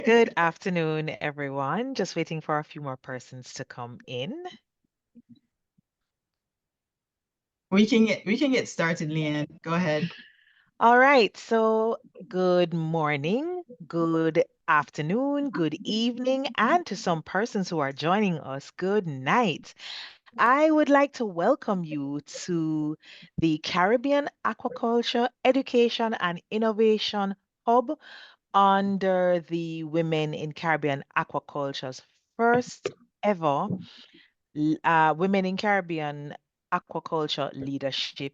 Good afternoon, everyone. Just waiting for a few more persons to come in. We can get started, Leanne. Go ahead. All right, so good morning, good afternoon, good evening, and to some persons who are joining us, good night. I would like to welcome you to the Caribbean Aquaculture Education and Innovation Hub under the Women in Caribbean Aquaculture's first ever Women in Caribbean Aquaculture Leadership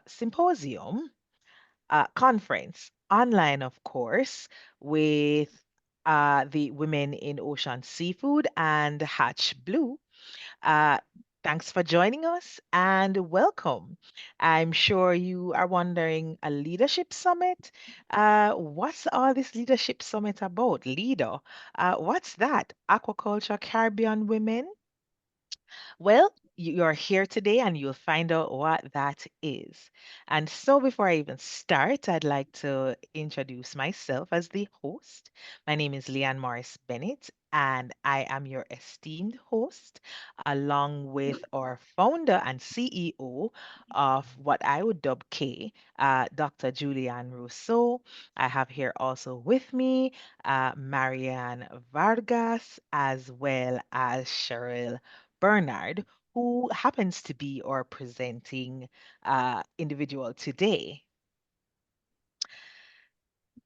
Symposium conference, online, of course, with the Women in Ocean Seafood and Hatch Blue. Uh, Thanks for joining us and welcome. I'm sure you are wondering, a leadership summit? What's all this leadership summit about? Leader, what's that? Aquaculture Caribbean women? Well, you're here today and you'll find out what that is. And so, before I even start, I'd like to introduce myself as the host. My name is Leanne Morris Bennett, and I am your esteemed host, along with our founder and CEO of what I would dub K, Dr. Julianne Rousseau. I have here also with me Marianne Vargas, as well as Sherell Bernard, who happens to be our presenting individual today.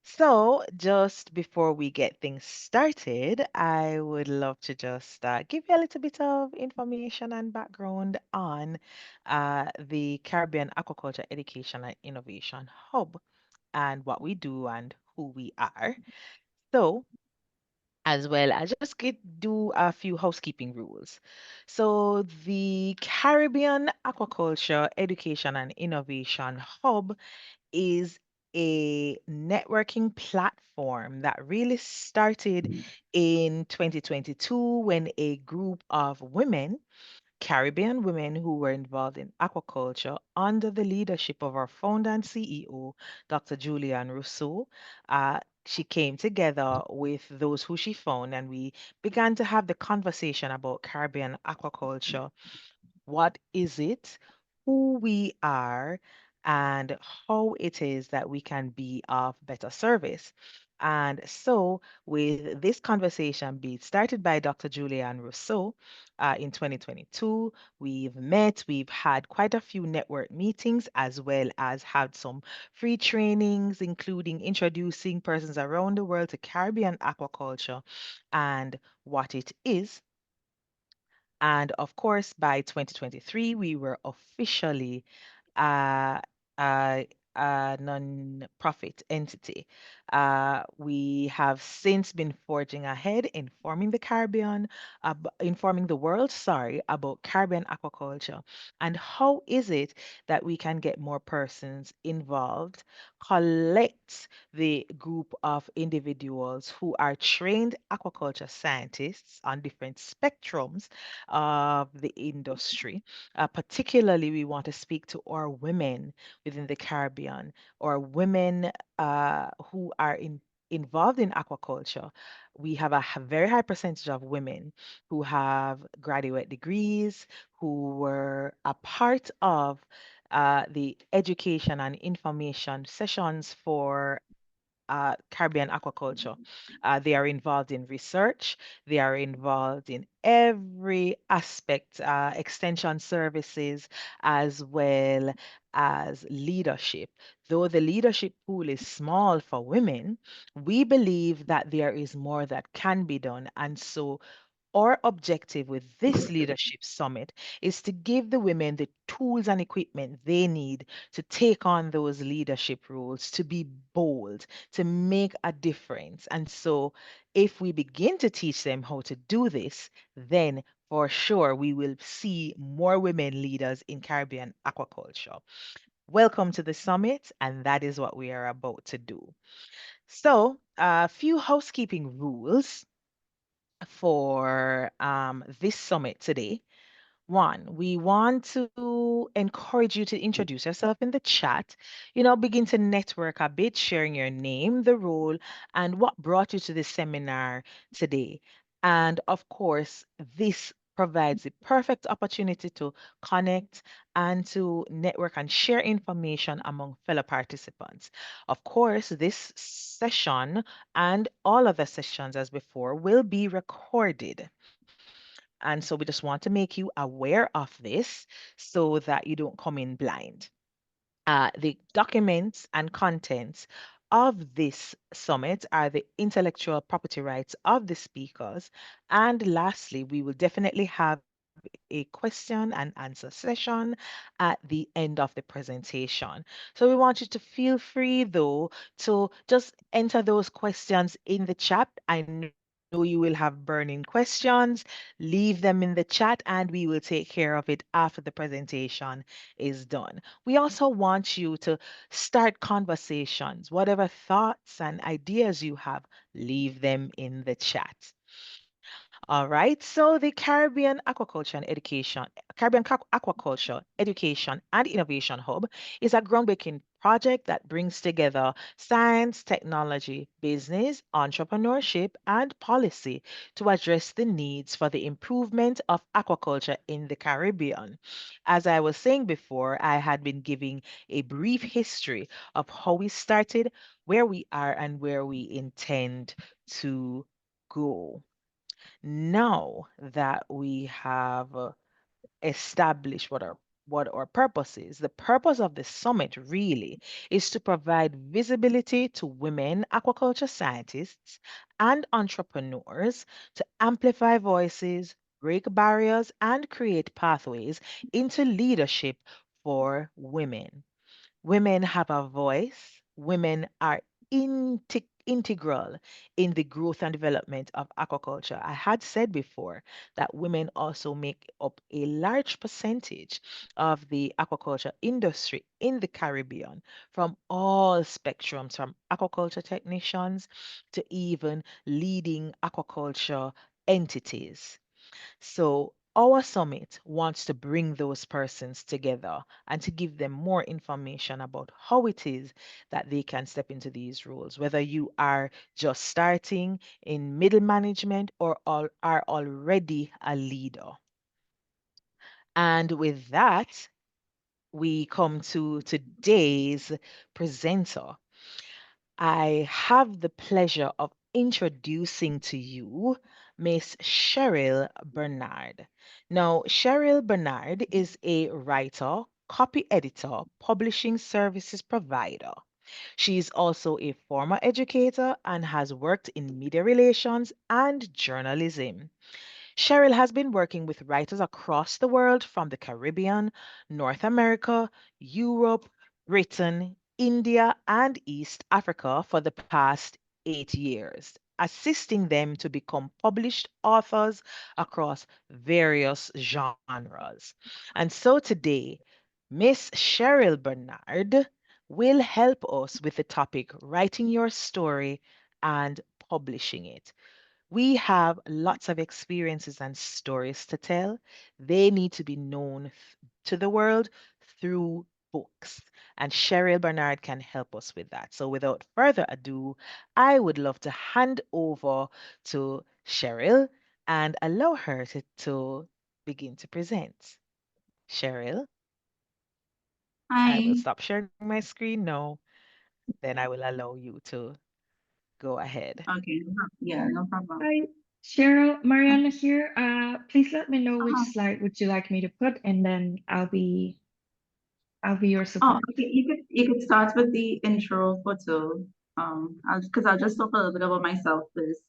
So, just before we get things started, I would love to just give you a little bit of information and background on the Caribbean Aquaculture Education and Innovation Hub and what we do and who we are. So, as well. I just do a few housekeeping rules. So the Caribbean Aquaculture Education and Innovation Hub is a networking platform that really started in 2022 when a group of women, Caribbean women who were involved in aquaculture under the leadership of our founder and CEO, Dr. Julianne Rousseau. She came together with those who she found, and we began to have the conversation about Caribbean aquaculture. What is it, who we are, and how it is that we can be of better service. And so, with this conversation being started by Dr. Julianne Rousseau in 2022, we've met, we've had quite a few network meetings, as well as had some free trainings, including introducing persons around the world to Caribbean aquaculture and what it is. And of course, by 2023, we were officially uh, a, a non-profit entity. We have since been forging ahead, informing the Caribbean, informing the world, sorry, about Caribbean aquaculture and how is it that we can get more persons involved, collect the group of individuals who are trained aquaculture scientists on different spectrums of the industry. Particularly, we want to speak to our women within the Caribbean or women who are involved in aquaculture. We have a very high percentage of women who have graduate degrees, who were a part of the education and information sessions for Caribbean aquaculture. They are involved in research, they are involved in every aspect, extension services, as well as leadership. Though the leadership pool is small for women, we believe that there is more that can be done. And so our objective with this leadership summit is to give the women the tools and equipment they need to take on those leadership roles, to be bold, to make a difference. And so, if we begin to teach them how to do this, then for sure we will see more women leaders in Caribbean aquaculture. Welcome to the summit, and that is what we are about to do. So, a few housekeeping rules for this summit today. One, we want to encourage you to introduce yourself in the chat. Begin to network a bit, sharing your name, the role, and what brought you to this seminar today. And of course, this provides the perfect opportunity to connect and to network and share information among fellow participants. Of course, this session and all other sessions as before will be recorded. And so we just want to make you aware of this so that you don't come in blind. The documents and contents of this summit are the intellectual property rights of the speakers. And lastly, we will definitely have a question and answer session at the end of the presentation. So we want you to feel free, though, to just enter those questions in the chat. I know you will have burning questions. Leave them in the chat, and we will take care of it after the presentation is done. We also want you to start conversations. Whatever thoughts and ideas you have, leave them in the chat. All right. So the Caribbean Aquaculture Education and Innovation Hub is a groundbreaking project that brings together science, technology, business, entrepreneurship, and policy to address the needs for the improvement of aquaculture in the Caribbean. As I was saying before, I had been giving a brief history of how we started, where we are, and where we intend to go. Now that we have established what our purpose is, the purpose of the summit really is to provide visibility to women aquaculture scientists and entrepreneurs to amplify voices, break barriers, and create pathways into leadership for women. Women have a voice. Women are integral in the growth and development of aquaculture. I had said before that women also make up a large percentage of the aquaculture industry in the Caribbean from all spectrums, from aquaculture technicians to even leading aquaculture entities. So our summit wants to bring those persons together and to give them more information about how it is that they can step into these roles, whether you are just starting in middle management or are already a leader. And with that, we come to today's presenter. I have the pleasure of introducing to you Miss Sherell Bernard. Now, Sherell Bernard is a writer, copy editor, publishing services provider. She is also a former educator and has worked in media relations and journalism. Cheryl has been working with writers across the world from the Caribbean, North America, Europe, Britain, India, and East Africa for the past 8 years, assisting them to become published authors across various genres. And so today, Miss Cheryl Bernard will help us with the topic writing your story and publishing it. We have lots of experiences and stories to tell. They need to be known to the world through books. And Cheryl Bernard can help us with that. So without further ado, I would love to hand over to Cheryl and allow her to begin to present. Cheryl, I will Hi. stop sharing my screen now. Then I will allow you to go ahead. Okay. Yeah, no problem. Hi, Cheryl, Uh, Mariana here. Please let me know which uh, slide would you like me to put, and then I'll be your oh, support. okay. You could start with the intro photo. I'll just talk a little bit about myself first.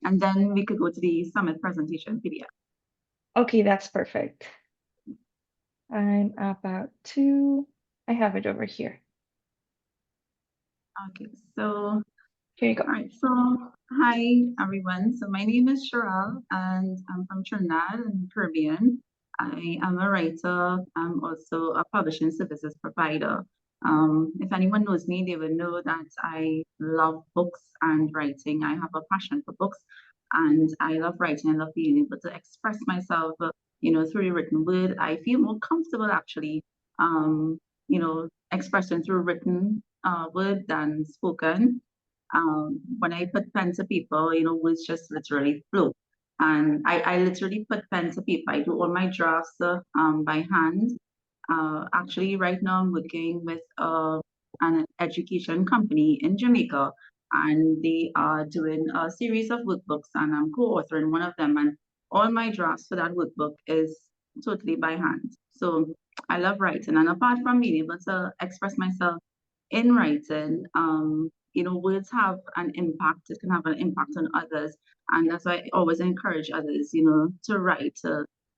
And then we could go to the summit presentation PDF. Okay, that's perfect. I'm about to. I have it over here. Okay. So Here you go. all right, so hi everyone. So my name is Sherell and I'm from Trinidad and Caribbean. I am a writer. I'm also a publishing services provider. If anyone knows me, they will know that I love books and writing. I have a passion for books and I love writing. I love being able to express myself through the written word. I feel more comfortable actually, expressing through written word than spoken. When I put pen to paper, words just literally flow. And I literally put pen to paper. I do all my drafts by hand. Actually, right now I'm working with an education company in Jamaica, and they are doing a series of workbooks, and I'm co-authoring one of them. And all my drafts for that workbook is totally by hand. So I love writing, and apart from being able to express myself in writing, words have an impact. It can have an impact on others, and that's why I always encourage others, to write,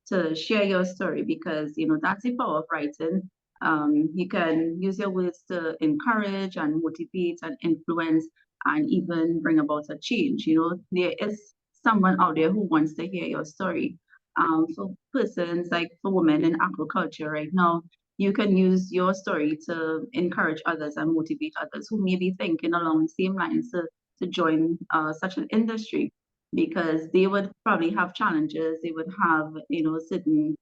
to share your story, because that's the power of writing. You can use your words to encourage and motivate and influence and even bring about a change. There is someone out there who wants to hear your story. For persons, like for women in aquaculture right now, you can use your story to encourage others and motivate others who may be thinking along the same lines to join such an industry, because they would probably have challenges, they would have, certain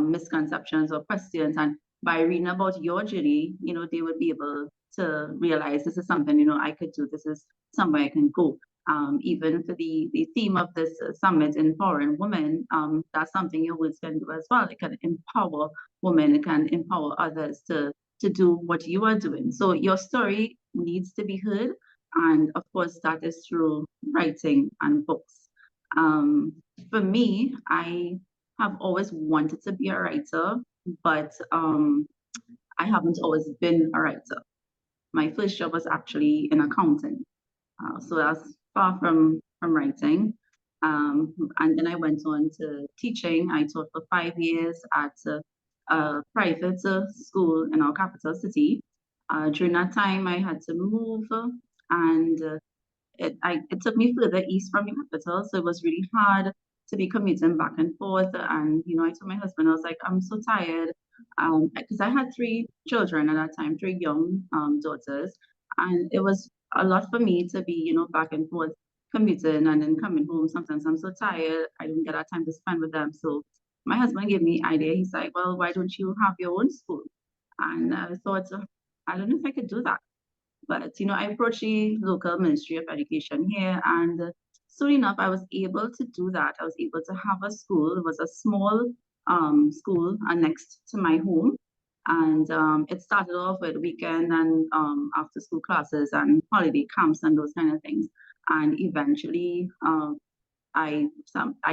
misconceptions or questions. And by reading about your journey, they would be able to realize this is something, I could do, this is somewhere I can go. Even for the theme of this summit, empowering women, that's something your words can do as well. It can empower women, it can empower others to do what you are doing. So your story needs to be heard. And of course, that is through writing and books. Um, for me, I have always wanted to be a writer, but I haven't always been a writer. My first job was actually in accounting. So that's far from writing. And then I went on to teaching. I taught for 5 years at a private school in our capital city. During that time, I had to move, and it took me further east from the capital, so it was really hard to be commuting back and forth. And I told my husband, I was like, I'm so tired, because I had three children at that time, three young daughters, and it was a lot for me to be, back and forth commuting and then coming home. Sometimes I'm so tired, I don't get that time to spend with them. So my husband gave me idea. He's like, well, why don't you have your own school? And I thought, I don't know if I could do that. But I approached the local Ministry of Education here, and soon enough, I was able to do that. I was able to have a school. It was a small school next to my home, and it started off with weekend and after school classes and holiday camps and those kind of things. And eventually, I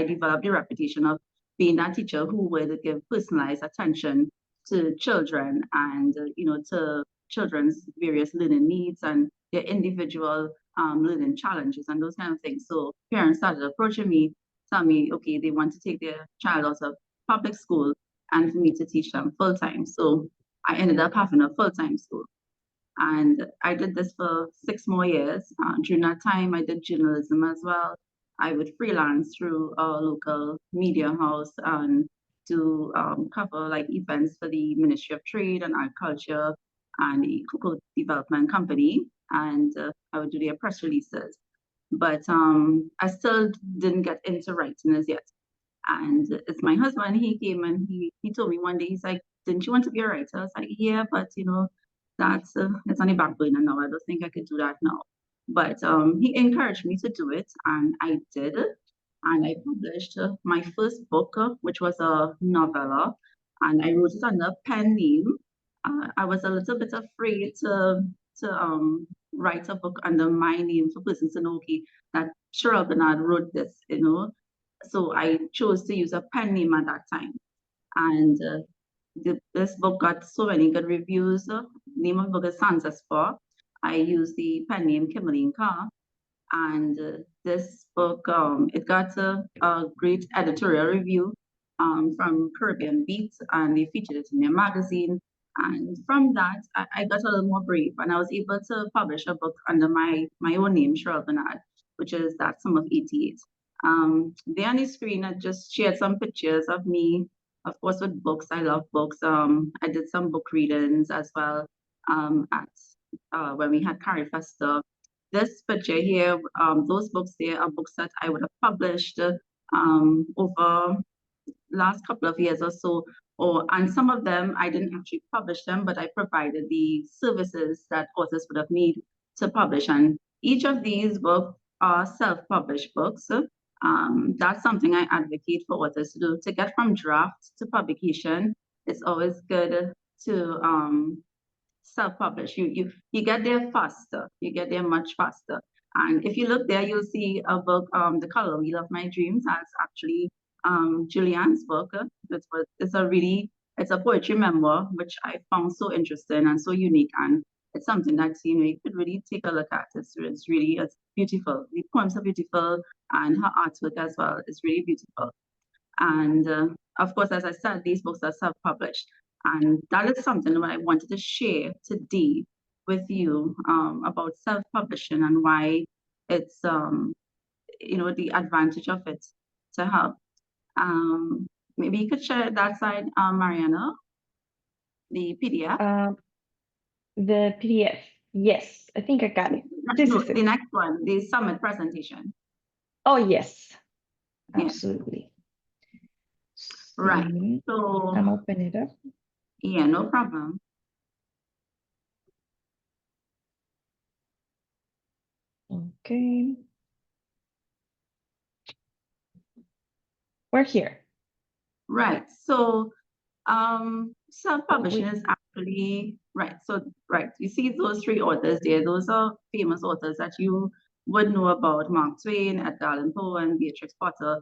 developed a reputation of being that teacher who would give personalized attention to children, and to children's various learning needs and their individual learning challenges and those kind of things. So parents started approaching me, telling me, okay, they want to take their child out of public school and for me to teach them full time. So I ended up having a full time school. And I did this for 6 more years. During that time, I did journalism as well. I would freelance through a local media house and do cover like events for the Ministry of Trade and Agriculture and the Cocoa Development Company. And I would do their press releases. But I still didn't get into writing as yet. And it's my husband, he came and he told me one day, he's like, didn't you want to be a writer? I was like, yeah, but that's it's on the back burner now. I don't think I could do that now. But he encouraged me to do it, and I did. And I published my first book, which was a novella, and I wrote it under a pen name. I was a little bit afraid to write a book under my name for persons to know, okay, that Sherell Bernard wrote this. So I chose to use a pen name at that time. And this book got so many good reviews. Name of the book is Sansa Spa. I used the pen name Kimberly Carr. And this book, it got a great editorial review from Caribbean Beat, and they featured it in their magazine. And from that, I got a little more brave, and I was able to publish a book under my own name, Sherell Bernard, which is That Sum of 88. There on the screen, I just shared some pictures of me, of course, with books. I love books. I did some book readings as well at when we had Carrie Festa. This picture here, those books there are books that I would have published over last couple of years or so, and some of them I didn't actually publish them, but I provided the services that authors would have need to publish. And each of these books are self-published books. That's something I advocate for authors to do. To get from draft to publication, it's always good to self-publish. You get there faster. You get there much faster. And if you look there, you'll see a book, The Color Wheel of My Dreams. That's actually Julianne's book. It's a poetry memoir, which I found so interesting and so unique. And it's something that you could really take a look at. It's beautiful. The poems are beautiful, and her artwork as well is really beautiful. And of course, as I said, these books are self-published. And that is something that I wanted to share today with you about self-publishing and why it's, the advantage of it to help. Maybe you could share that side, Mariana, the PDF. The PDF. Yes, I think I got it. This No, is the it. next one, the summit presentation. Oh, yes, Yeah. absolutely. Right. See, So, I'm opening it up. yeah, no problem. Okay. We're here. Right. So, self-publishing wait. is actually right. So, right, you see those three authors there. Those are famous authors that you would know about: Mark Twain, Edgar Allan Poe, and Beatrix Potter.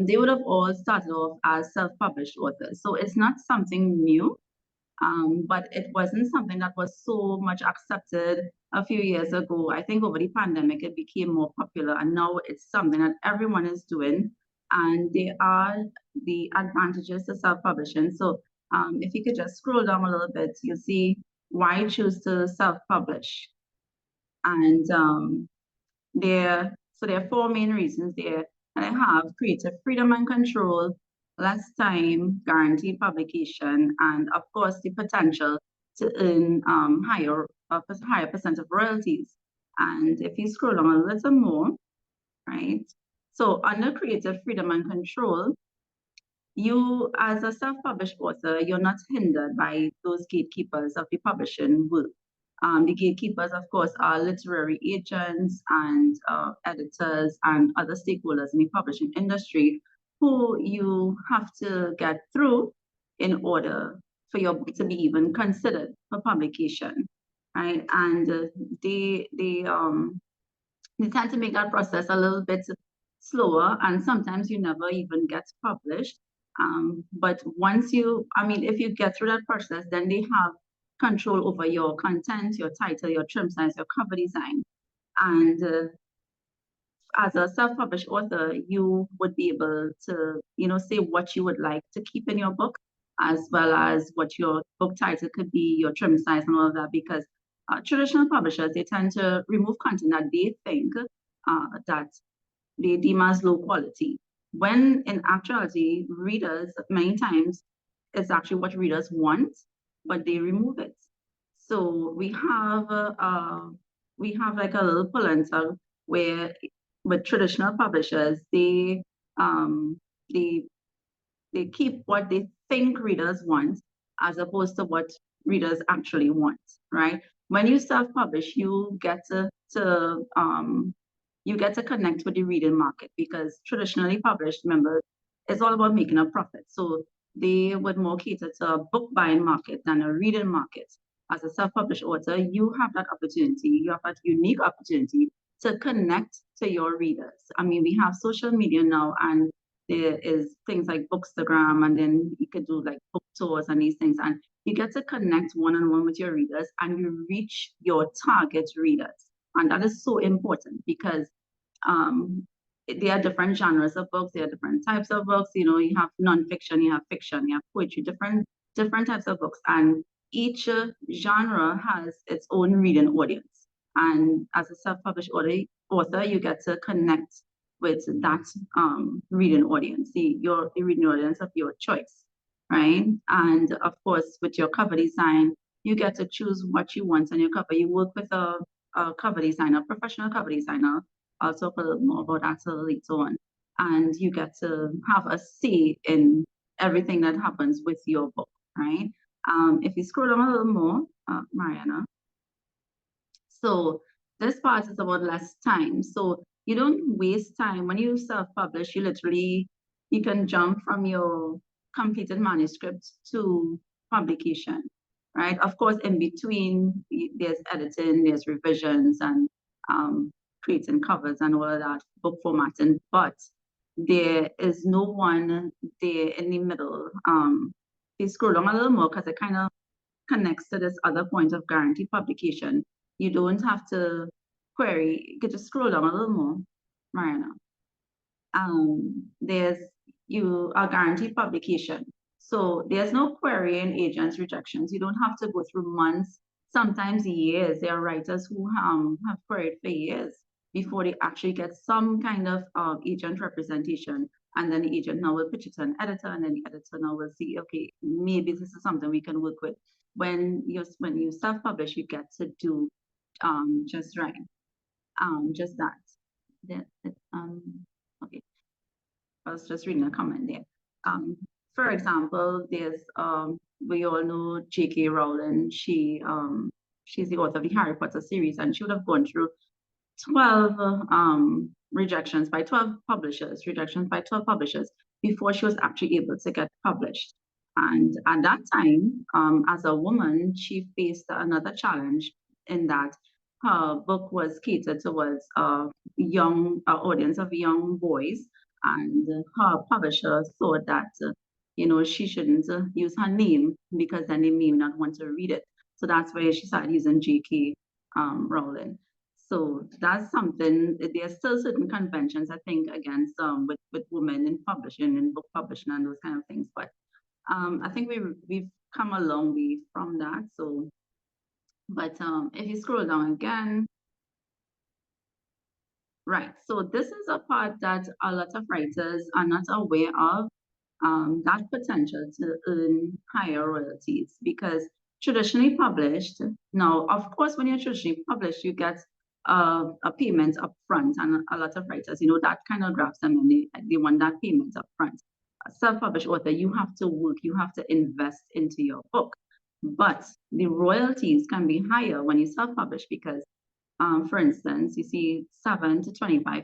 They would have all started off as self-published authors. So it's not something new. But it wasn't something that was so much accepted a few years ago. I think over the pandemic, it became more popular, and now it's something that everyone is doing. And there are the advantages to self-publishing. So if you could just scroll down a little bit, you'll see why choose to self-publish. And there are four main reasons there. And I have creative freedom and control, less time, guaranteed publication, and of course the potential to earn higher percent of royalties. And if you scroll down a little more, right? So under creative freedom and control, you as a self-published author, you're not hindered by those gatekeepers of the publishing world. The gatekeepers, of course, are literary agents and editors and other stakeholders in the publishing industry who you have to get through in order for your book to be even considered for publication, right? And they tend to make that process a little bit slower, and sometimes you never even get published. But if you get through that process, then they have control over your content, your title, your trim size, your cover design. And as a self-published author, you would be able to, say what you would like to keep in your book, as well as what your book title could be, your trim size, and all of that. Because traditional publishers, they tend to remove content that they think that they deem as low quality, when in actuality, readers many times it's actually what readers want, but they remove it. So we have like a little polenta where with traditional publishers, um, they they keep what they think readers want as opposed to what readers actually want, right? When you self-publish, you get to connect with the reading market, because traditionally published, remember, it's all about making a profit. So they would more cater to a book buying market than a reading market. As a self-published author, you have that opportunity, you have that unique opportunity to connect to your readers. I mean, we have social media now, and there is things like Bookstagram, and then you could do like book tours and these things, and you get to connect one-on-one with your readers, and you reach your target readers. And that is so important, because there are different genres of books, there are different types of books. You have nonfiction, you have fiction, you have poetry, different types of books, and each genre has its own reading audience. And as a self-published author, you get to connect with that reading audience, the reading audience of your choice, right? And of course, with your cover design, you get to choose what you want on your cover. You work with a cover designer, professional cover designer. I'll talk a little more about that later on. And you get to have a say in everything that happens with your book, right? If you scroll down a little more, Mariana, so this part is about less time. So you don't waste time when you self-publish. You can jump from your completed manuscript to publication, right? Of course, in between there's editing, there's revisions, and um, creating covers and all of that, book formatting. But there is no one there in the middle. You scroll down a little more because it kind of connects to this other point of guaranteed publication. You don't have to query. You can just scroll down a little more, Mariana. There's you a guaranteed publication. So there's no querying agents' rejections. You don't have to go through months, sometimes years. There are writers who have queried for years before they actually get some kind of agent representation. And then the agent now will pitch it to an editor, and then the editor now will see, okay, maybe this is something we can work with. When you self-publish, you get to do just right, just that. Okay. I was just reading a comment there. For example, we all know J.K. Rowling. She's the author of the Harry Potter series, and she would have gone through 12 rejections by 12 publishers before she was actually able to get published. And at that time, as a woman, she faced another challenge in that her book was catered towards a young audience of young boys, and her publisher thought that she shouldn't use her name because then they may not want to read it. So that's why she started using J.K. Rowling. So that's something. There's still certain conventions, I think, against with women in publishing and book publishing and those kind of things. But I think we've come a long way from that. So, but if you scroll down again, right. So this is a part that a lot of writers are not aware of. That potential to earn higher royalties because traditionally published, now, of course, when you're traditionally published, you get a payment up front, and a lot of writers, that kind of grabs them and they want that payment up front. A self-published author, you have to work, you have to invest into your book. But the royalties can be higher when you self-publish because, for instance, you see 7 to 25%.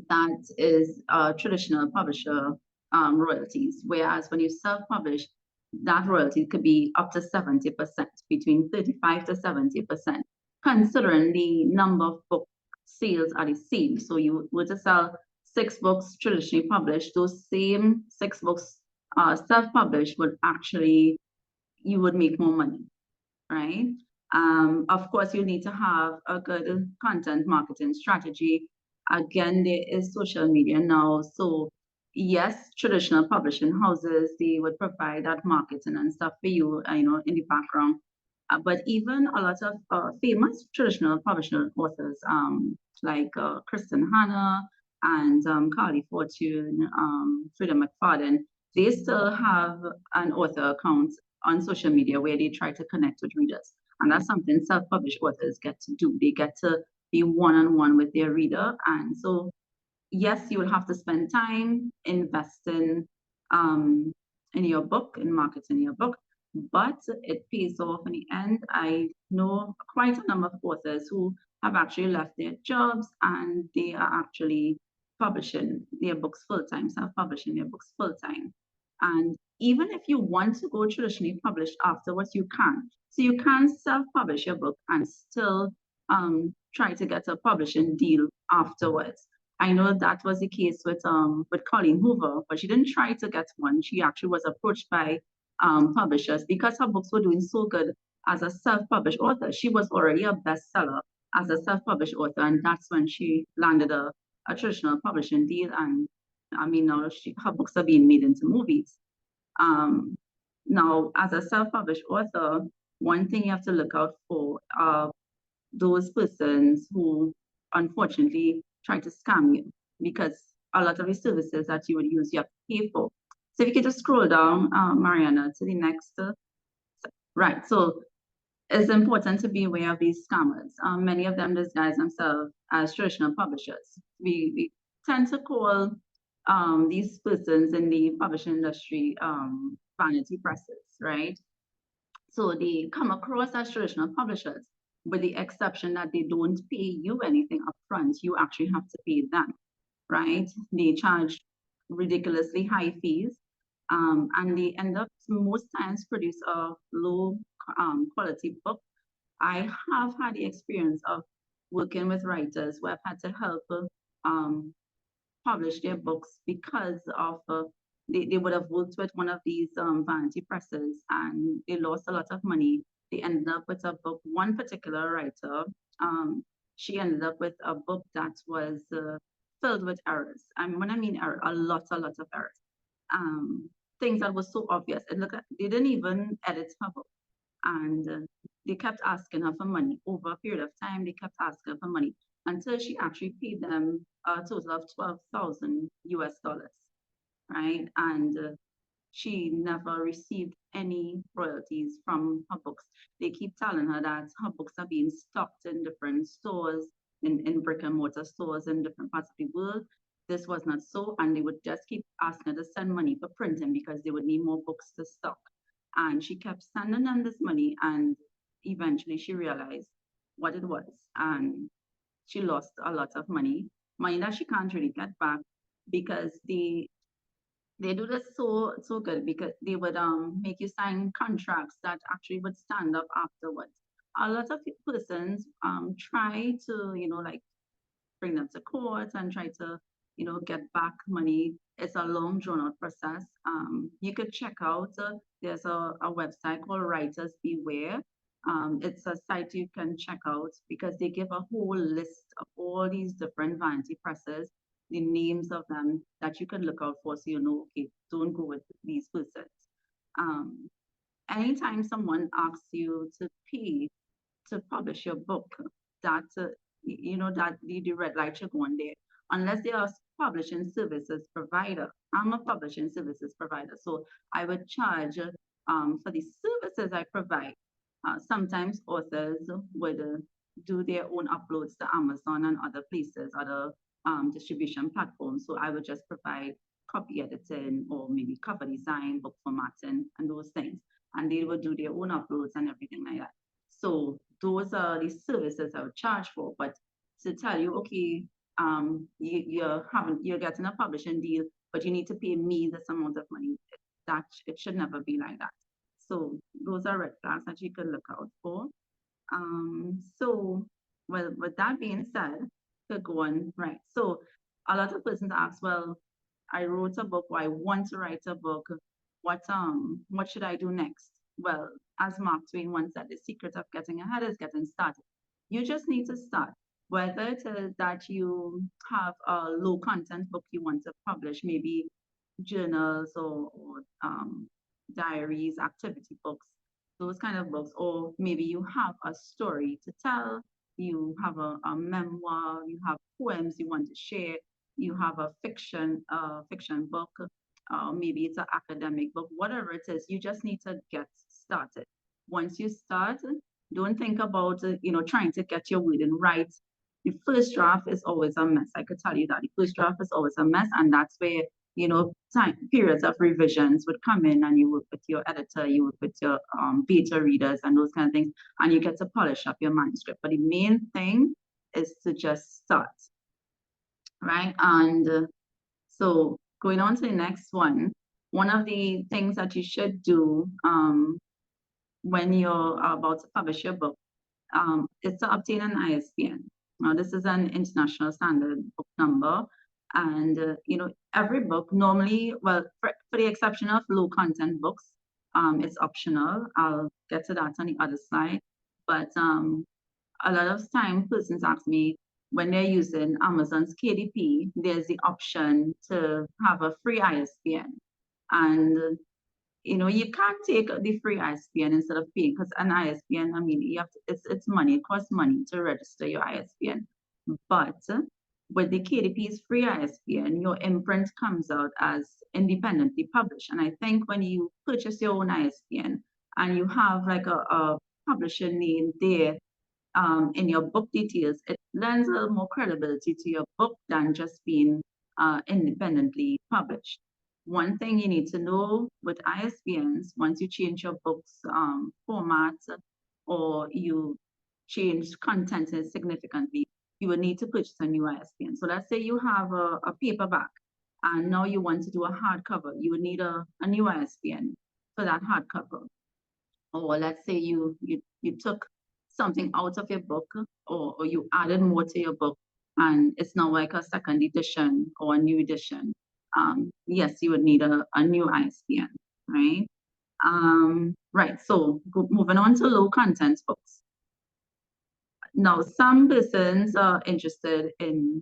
That is traditional publisher royalties, whereas when you self-publish, that royalty could be up to 70%, between 35 to 70%, considering the number of book sales are the same. So you were to sell 6 books traditionally published, those same 6 books self-published you would make more money, right? Of course, you need to have a good content marketing strategy. Again, there is social media now. So yes, traditional publishing houses, they would provide that marketing and stuff for you, in the background. But even a lot of famous traditional publishing authors, like Kristen Hanna and Carly Fortune, Frida McFadden, they still have an author account on social media where they try to connect with readers. And that's something self-published authors get to do. They get to be one-on-one with their reader. And so, yes, you will have to spend time investing in your book, in marketing your book, but it pays off in the end. I know quite a number of authors who have actually left their jobs and they are actually publishing their books full-time, self-publishing their books full-time. And even if you want to go traditionally published afterwards, you can. So you can self-publish your book and still try to get a publishing deal afterwards. I know that was the case with Colleen Hoover, but she didn't try to get one. She actually was approached by publishers because her books were doing so good as a self-published author. She was already a bestseller as a self-published author, and that's when she landed a traditional publishing deal. And I mean, now her books are being made into movies. Now, as a self-published author, one thing you have to look out for are those persons who unfortunately try to scam you because a lot of the services that you would use, you have to pay for. So if you could just scroll down, Mariana, to the next. Right, so it's important to be aware of these scammers. Many of them disguise themselves as traditional publishers. We tend to call these persons in the publishing industry, vanity presses, right? So they come across as traditional publishers, with the exception that they don't pay you anything upfront. You actually have to pay them, right? They charge ridiculously high fees, and they end up most times produce a low quality book. I have had the experience of working with writers who have had to help um, publish their books because of they would have worked with one of these vanity presses and they lost a lot of money. They ended up with a book. One particular writer, um, she ended up with a book that was filled with errors. And when I mean error, a lot of errors. Um, Things that were so obvious. It looked like they didn't even edit her book, and they kept asking her for money over a period of time. They kept asking her for money until she actually paid them a total of 12,000 US dollars, right? And she never received any royalties from her books. They keep telling her that her books are being stocked in different stores, in brick and mortar stores in different parts of the world. This was not so, and they would just keep asking her to send money for printing because they would need more books to stock. And she kept sending them this money, and eventually she realized what it was, and she lost a lot of money, money that she can't really get back because they do this so good because they would make you sign contracts that actually would stand up afterwards. A lot of persons try to like bring them to court and try to get back money. It's a long drawn out process. You could check out there's a website called Writers Beware. It's a site you can check out because they give a whole list of all these different vanity presses, the names of them that you can look out for, so you know, okay, don't go with these persons. Um, Anytime someone asks you to pay to publish your book, that that the red light should go on there. Unless they are publishing services provider. I'm a publishing services provider, so I would charge for the services I provide. Sometimes authors would do their own uploads to Amazon and other places, other distribution platforms. So I would just provide copy editing or maybe cover design, book formatting, and those things. And they would do their own uploads and everything like that. So those are the services I would charge for. But to tell you, okay, you're getting a publishing deal, but you need to pay me this amount of money. That it should never be like that. So those are red flags that you could look out for. So well, with that being said, to go on, right? So a lot of persons ask, well, I wrote a book, or I want to write a book. What should I do next? Well, as Mark Twain once said, the secret of getting ahead is getting started. You just need to start. Whether it is that you have a low content book you want to publish, maybe journals or diaries, activity books, those kind of books, or maybe you have a story to tell, you have a memoir, you have poems you want to share, you have a fiction book, maybe it's an academic book, whatever it is, you just need to get started. Once you start, don't think about trying to get your wording right. The first draft is always a mess. I could tell you that the first draft is always a mess, and that's where time periods of revisions would come in, and you work with your editor, you work with your beta readers, and those kind of things, and you get to polish up your manuscript. But the main thing is to just start, right? And so going on to the next one of the things that you should do when you're about to publish your book is to obtain an ISBN. Now, this is an international standard book number. And, every book normally, well, for the exception of low content books, it's optional. I'll get to that on the other slide. But a lot of time persons ask me when they're using Amazon's KDP, there's the option to have a free ISBN. And you can't take the free ISBN instead of paying, because an ISBN, I mean, you have to, it's money, it costs money to register your ISBN. But with the KDP's free ISBN, your imprint comes out as independently published. And I think when you purchase your own ISBN and you have like a publisher name there in your book details, it lends a little more credibility to your book than just being independently published. One thing you need to know with ISBNs, once you change your book's format or you change content significantly, you will need to purchase a new ISBN. So let's say you have a paperback and now you want to do a hardcover, you would need a new ISBN for that hardcover. Or let's say you took something out of your book, or you added more to your book and it's now like a second edition or a new edition. Yes, you would need a new ISBN, right? Right, so moving on to low content books. Now, some persons are interested in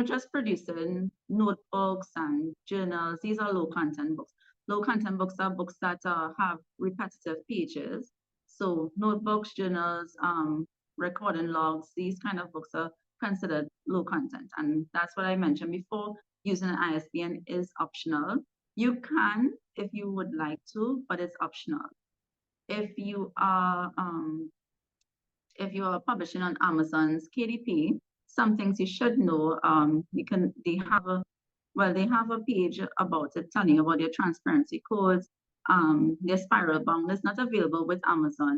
just producing notebooks and journals. These are low content books. Low content books are books that have repetitive pages. So notebooks, journals, recording logs, these kind of books are considered low content. And that's what I mentioned before. Using an ISBN is optional. You can if you would like to, but it's optional. If you are publishing on Amazon's KDP, some things you should know. They have a page about it, telling you about your transparency codes. Their spiral bound is not available with Amazon,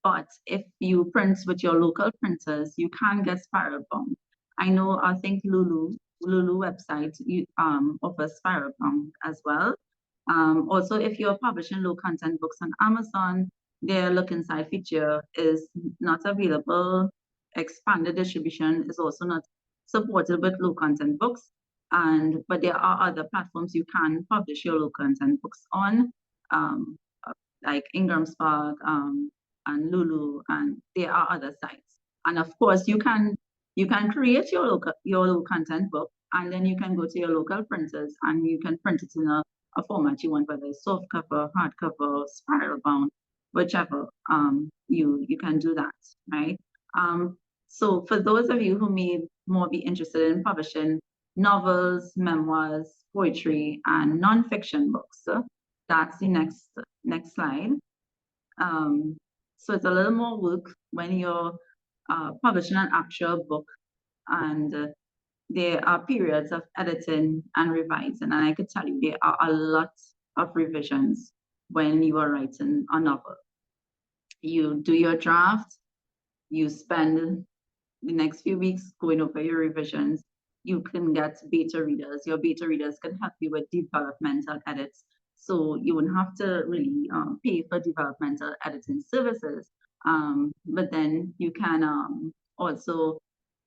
but if you print with your local printers, you can get spiral bound. I think Lulu website offers spiral bound as well. Also, if you're publishing low content books on Amazon, their look inside feature is not available. Expanded distribution is also not supported with low content books. But there are other platforms you can publish your low content books on, like Ingram Spark and Lulu, and there are other sites. And of course, you can create your low content book, and then you can go to your local printers and you can print it in a format you want, whether it's soft cover, hardcover, spiral bound, whichever. You can do that, right? So for those of you who may more be interested in publishing novels, memoirs, poetry, and nonfiction books, that's the next slide. So it's a little more work when you're publishing an actual book, and there are periods of editing and revising, and I could tell you there are a lot of revisions when you are writing a novel. You do your draft, you spend the next few weeks going over your revisions. You can get beta readers. Your beta readers can help you with developmental edits. So you wouldn't have to really pay for developmental editing services. But then you can also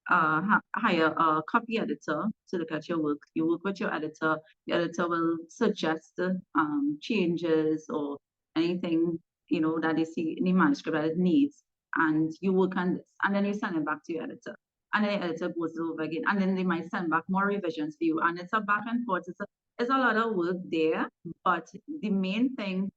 hire a copy editor to look at your work. You work with your editor. The editor will suggest changes or anything that they see in the manuscript that it needs, and you work on this, and then you send it back to your editor, and then the editor goes over again, and then they might send back more revisions for you, and it's a back and forth. It's a lot of work there, but the main thing,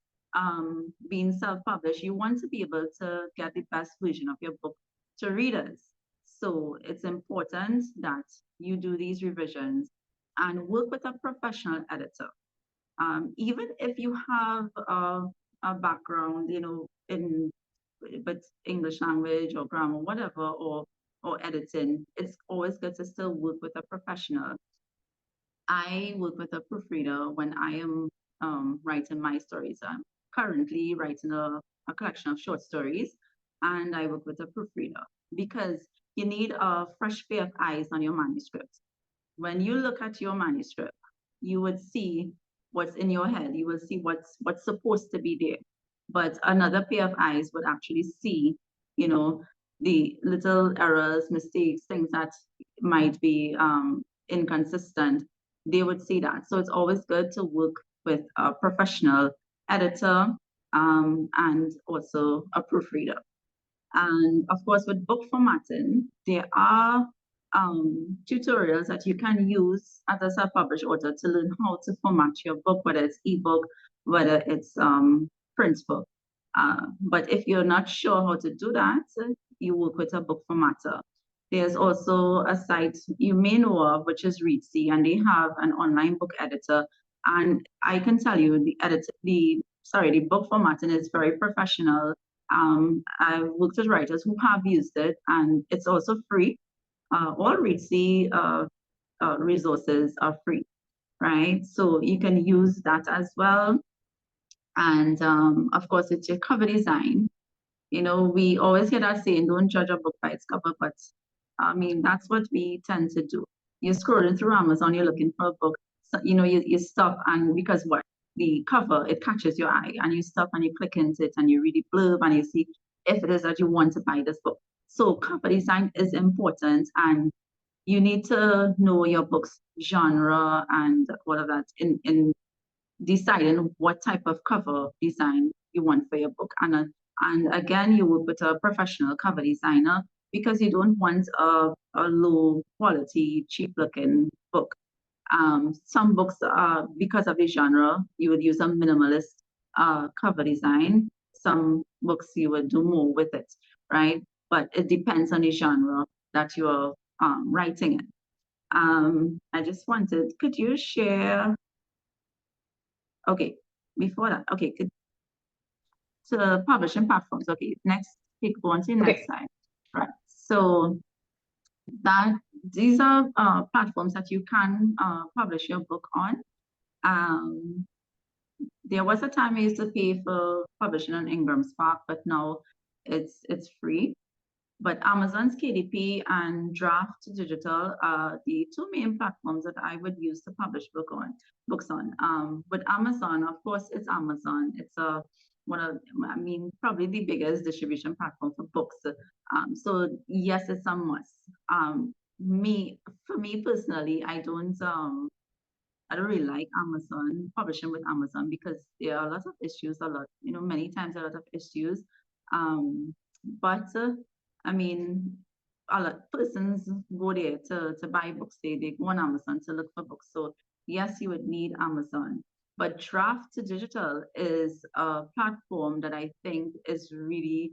being self-published, you want to be able to get the best version of your book to readers. So it's important that you do these revisions and work with a professional editor. Even if you have a background, in with English language or grammar, whatever, or editing, it's always good to still work with a professional. I work with a proofreader when I am writing my stories. I'm currently writing a collection of short stories, and I work with a proofreader because you need a fresh pair of eyes on your manuscript. When you look at your manuscript, you would see what's in your head. You will see what's supposed to be there. But another pair of eyes would actually see, the little errors, mistakes, things that might be inconsistent. They would see that. So it's always good to work with a professional editor and also a proofreader. And of course, with book formatting, there are tutorials that you can use as a self-published author to learn how to format your book, whether it's ebook, whether it's print book. But if you're not sure how to do that, you work with a book formatter. There's also a site you may know of, which is Readsy, and they have an online book editor. And I can tell you the book formatting is very professional. I've worked with writers who have used it, and it's also free. All Readsy resources are free, right? So you can use that as well. And of course, it's your cover design. You know, we always hear that saying, don't judge a book by its cover, but I mean, that's what we tend to do. You're scrolling through Amazon, you're looking for a book, so, you know, you stop, and because what? The cover, it catches your eye, and you stop and you click into it and you read the blurb and you see if it is that you want to buy this book. So cover design is important, and you need to know your book's genre and all of that in deciding what type of cover design you want for your book. And again, you work with a professional cover designer because you don't want a low quality, cheap looking book. Some books, because of the genre, you would use a minimalist cover design. Some books you would do more with it, right? But it depends on the genre that you're writing in. I just wanted, could you share? Okay, before that, okay, to publishing platforms. Okay, next, go on to the next Okay. slide. Right. So that these are platforms that you can publish your book on. Um, there was a time I used to pay for publishing on Ingram Spark, but now it's free. But Amazon's KDP and Draft Digital are the two main platforms that I would use to publish books on. With Amazon, of course, it's Amazon. It's one of, I mean, probably the biggest distribution platform for books. So yes, it's a must. For me personally, I don't really like Amazon, publishing with Amazon, because there are a lot of issues, many times a lot of issues. But I mean, a lot of persons go there to buy books. They go on Amazon to look for books. So yes, you would need Amazon. But Draft to Digital is a platform that I think is really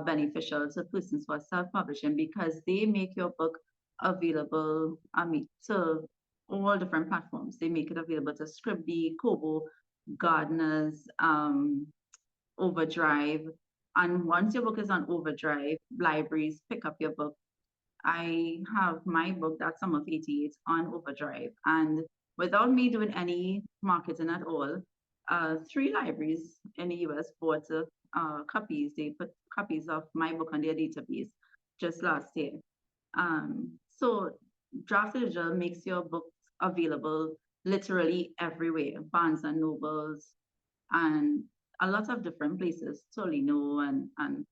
beneficial to persons who are self-publishing, because they make your book available, I mean, to all different platforms. They make it available to Scribd, Kobo, Gardeners, Overdrive. And once your book is on Overdrive, libraries pick up your book. I have my book, That's Sum of 88, on Overdrive. And without me doing any marketing at all, three libraries in the US bought copies. They put copies of my book on their database just last year. So Draft Digital makes your books available literally everywhere, Barnes and Nobles, and a lot of different places, Tolino and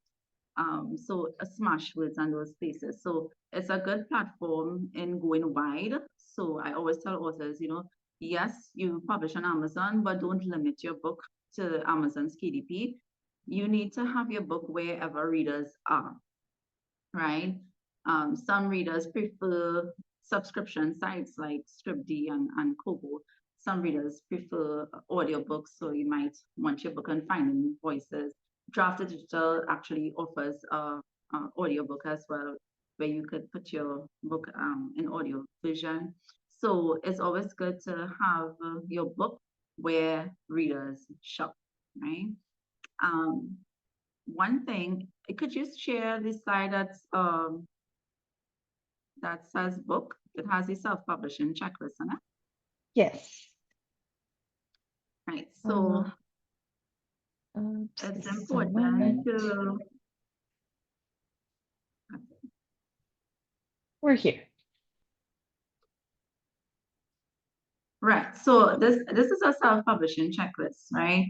so Smashwords and those places. So it's a good platform in going wide. So I always tell authors, yes, you publish on Amazon, but don't limit your book to Amazon's KDP. You need to have your book wherever readers are, right? Some readers prefer subscription sites like Scribd and Kobo. Some readers prefer audiobooks, so you might want your book on Finding Voices. Drafted Digital actually offers a audiobook as well, where you could put your book in audio version. So it's always good to have your book where readers shop, right? One thing, could you share this slide that says book? It has a self-publishing checklist on it. Yes. Right. So it's important to. We're here. Right. So this is a self-publishing checklist, right?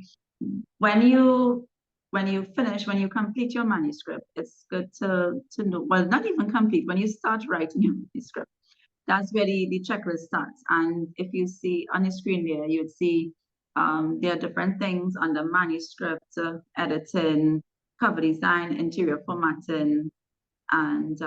When you complete your manuscript, it's good to know. Well, not even complete. When you start writing your manuscript, that's where the checklist starts. And if you see on the screen there, you'd see there are different things under manuscript, editing, cover design, interior formatting, and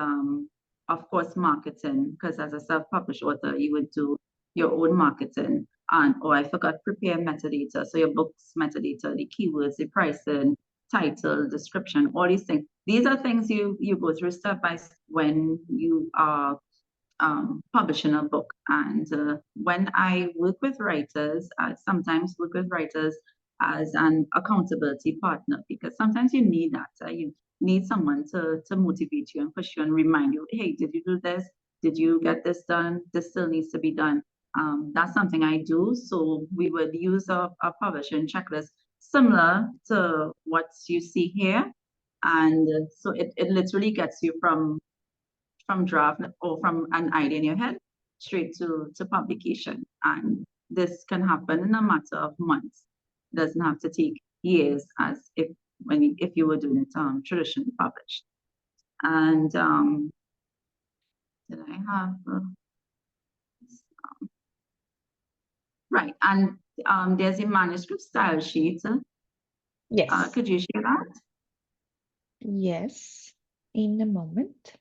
of course marketing, because as a self-published author, you would do your own marketing. And I forgot, prepare metadata. So your book's metadata, the keywords, the pricing, title, description, all these things. These are things you go through step by step when you are publishing a book. And when I work with writers, I sometimes work with writers as an accountability partner, because sometimes you need that. You need someone to motivate you and push you and remind you, hey, did you do this? did you get this done? This still needs to be done. That's something I do. So we would use a publishing checklist similar to what you see here. And so it literally gets you from draft or from an idea in your head straight to publication. And this can happen in a matter of months. It doesn't have to take years as if you were doing it traditionally published. And did I have right? And there's a manuscript style sheet. Yes. Could you share that? Yes. In a moment.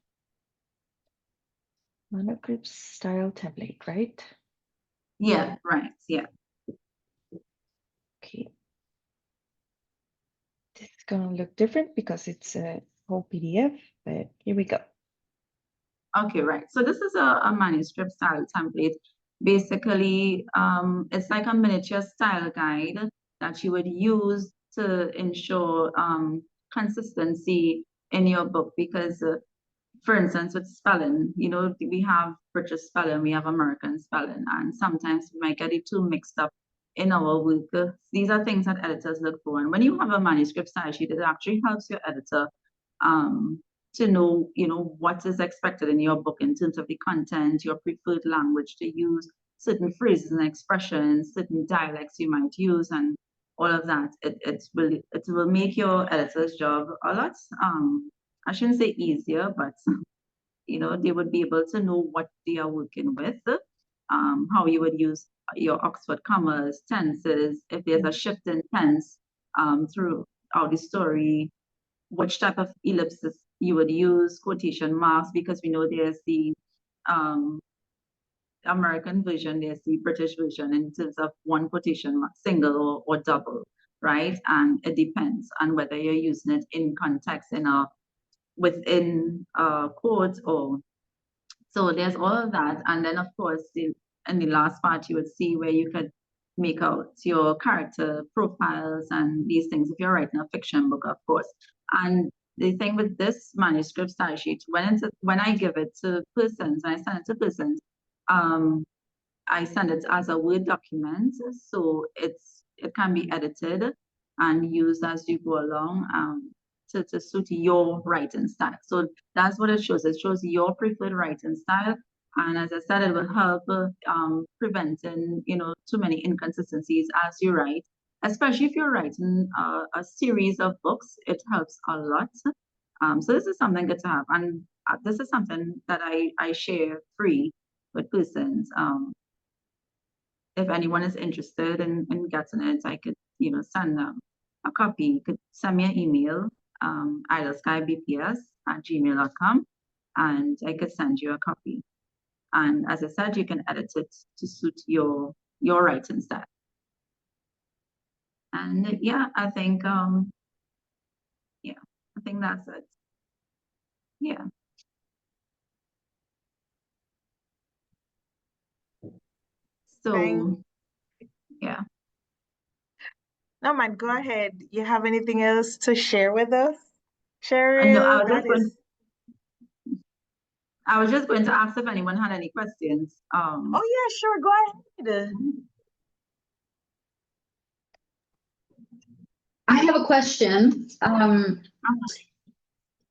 Manuscript style template, right? Yeah, right. Yeah. Okay. This is gonna look different because it's a whole PDF, but here we go. Okay, right. So this is a manuscript style template. Basically, it's like a miniature style guide that you would use to ensure consistency in your book because for instance, with spelling, you know, we have British spelling, we have American spelling, and sometimes we might get it too mixed up in our work. These are things that editors look for. And when you have a manuscript style sheet, it actually helps your editor to know, you know, what is expected in your book in terms of the content, your preferred language to use, certain phrases and expressions, certain dialects you might use, and all of that. It will make your editor's job a lot I shouldn't say easier, but you know, they would be able to know what they are working with, how you would use your Oxford commas, tenses, if there's a shift in tense throughout the story, which type of ellipsis you would use, quotation marks, because we know there's the um, American version, there's the British version in terms of one quotation mark, single or double, right? And it depends on whether you're using it in context within quotes or so there's all of that. And then of course in the last part you would see where you could make out your character profiles and these things if you're writing a fiction book, of course. And the thing with this manuscript style sheet, when I give it to persons, I send it to persons, I send it as a Word document, so it can be edited and used as you go along to suit your writing style. So that's what it shows. It shows your preferred writing style. And as I said, it will help preventing, you know, too many inconsistencies as you write, especially if you're writing a series of books. It helps a lot. So this is something good to have. And this is something that I share free with persons. If anyone is interested in getting it, I could, you know, send them a copy. You could send me an email, idleskybps@gmail.com, and I could send you a copy. And as I said, you can edit it to suit your writing style. And yeah, I think that's it. Yeah. So yeah. No, man, go ahead. You have anything else to share with us, No, Sherell? I was just going to ask if anyone had any questions. Oh yeah, sure. Go ahead. I have a question.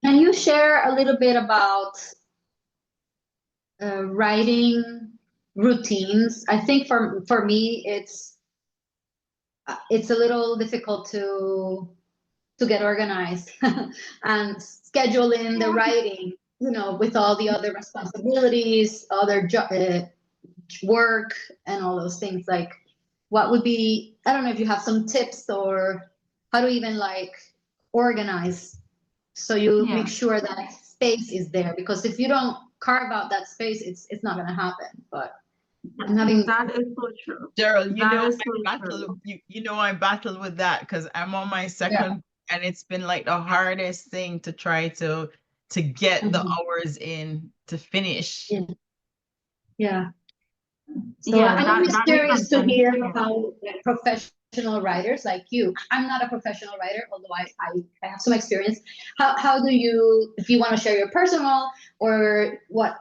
Can you share a little bit about writing routines? I think for me, it's a little difficult to get organized and scheduling the writing, you know, with all the other responsibilities, other work and all those things. Like, what would be, I don't know if you have some tips or how to even like organize so you make sure that space is there, because if you don't carve out that space, it's not going to happen. But I'm having that is so true. Sherell, you know I battle with that because I'm on my second and it's been like the hardest thing to try to get the hours in to finish. Yeah. So I'm just curious to hear how professionals professional writers like you. I'm not a professional writer, although I have some experience. How do you, if you want to share your personal or what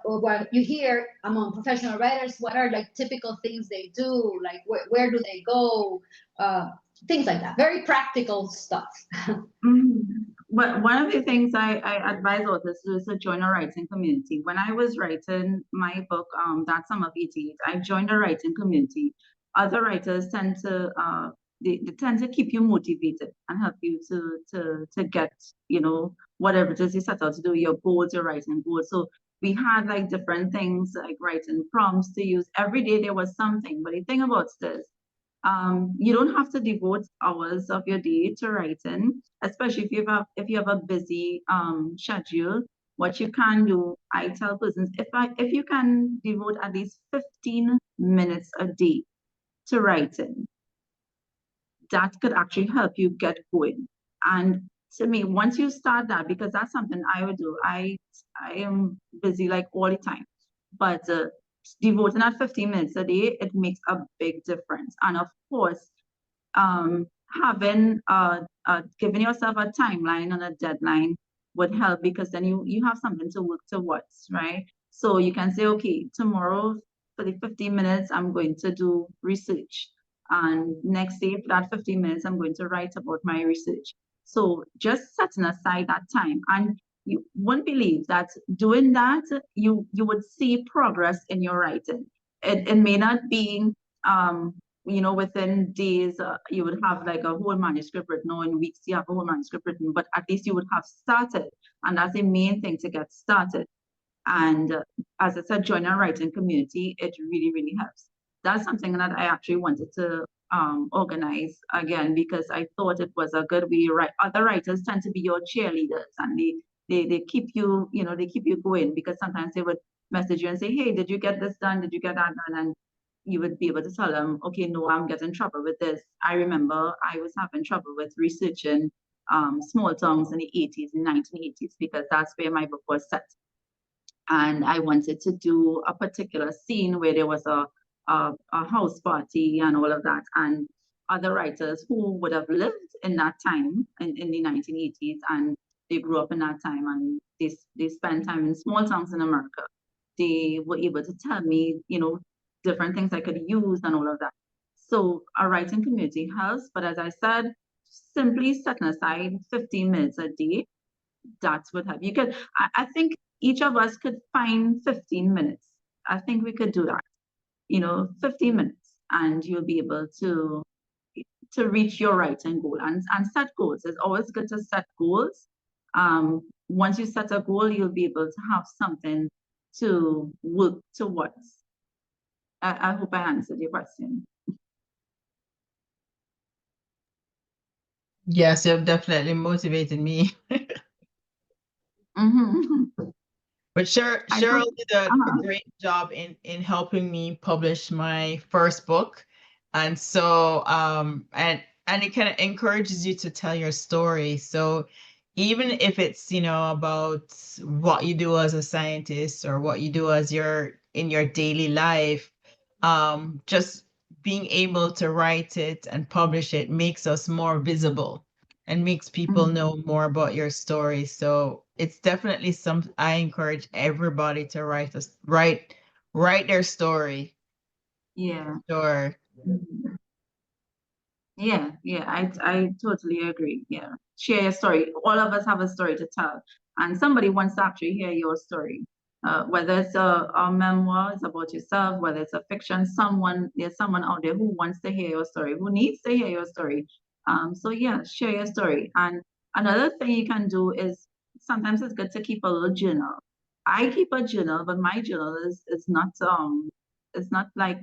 you hear among professional writers, what are like typical things they do? Like where do they go? Things like that. Very practical stuff. But one of the things I advise authors to do is to join a writing community. When I was writing my book, That Summer of '88, I joined a writing community. Other writers tend to they tend to keep you motivated and help you to get, you know, whatever it is you set out to do, your goals, your writing goals. So we had like different things like writing prompts to use. Every day there was something. But the thing about this, you don't have to devote hours of your day to writing, especially if you have a busy schedule. What you can do, I tell persons, if you can devote at least 15 minutes a day to writing, that could actually help you get going. And to me, once you start that, because that's something I would do. I am busy like all the time, but devoting that 15 minutes a day, it makes a big difference. And of course, having giving yourself a timeline and a deadline would help, because then you have something to work towards, right? So you can say, okay, tomorrow for the 15 minutes, I'm going to do research. And next day, for that 15 minutes, I'm going to write about my research. So just setting aside that time, and you wouldn't believe that doing that, you would see progress in your writing. It may not be you know, within days, you would have like a whole manuscript written, or in weeks you have a whole manuscript written, but at least you would have started. And that's the main thing, to get started. And as I said, join a writing community, it really, really helps. That's something that I actually wanted to organize again, because I thought it was a good way. Right, other writers tend to be your cheerleaders, and they keep you, you know, they keep you going, because sometimes they would message you and say, hey, did you get this done? Did you get that done? And you would be able to tell them, okay, no, I'm getting trouble with this. I remember I was having trouble with researching small towns in the 80s and 1980s, because that's where my book was set. And I wanted to do a particular scene where there was a house party and all of that. And other writers who would have lived in that time in the 1980s, and they grew up in that time, and they spent time in small towns in America. They were able to tell me, you know, different things I could use and all of that. So a writing community helps, but as I said, simply setting aside 15 minutes a day, that's what help. You could, I think each of us could find 15 minutes. I think we could do that, you know, 15 minutes, and you'll be able to reach your writing goal, and set goals. It's always good to set goals. Once you set a goal, you'll be able to have something to work towards. I hope I answered your question. Yes, you've definitely motivated me. But Sherell did a great job in helping me publish my first book. And so and it kind of encourages you to tell your story. So even if it's, you know, about what you do as a scientist or what you do as in your daily life, just being able to write it and publish it makes us more visible and makes people know more about your story. So it's definitely something I encourage everybody to write their story. Yeah. Sure. Yeah, I totally agree. Yeah. Share your story. All of us have a story to tell, and somebody wants to actually hear your story. Whether it's a memoir, it's about yourself, whether it's a fiction, there's someone out there who wants to hear your story, who needs to hear your story. So yeah, share your story. And another thing you can do is, sometimes it's good to keep a little journal. I keep a journal, but my journal is not it's not like,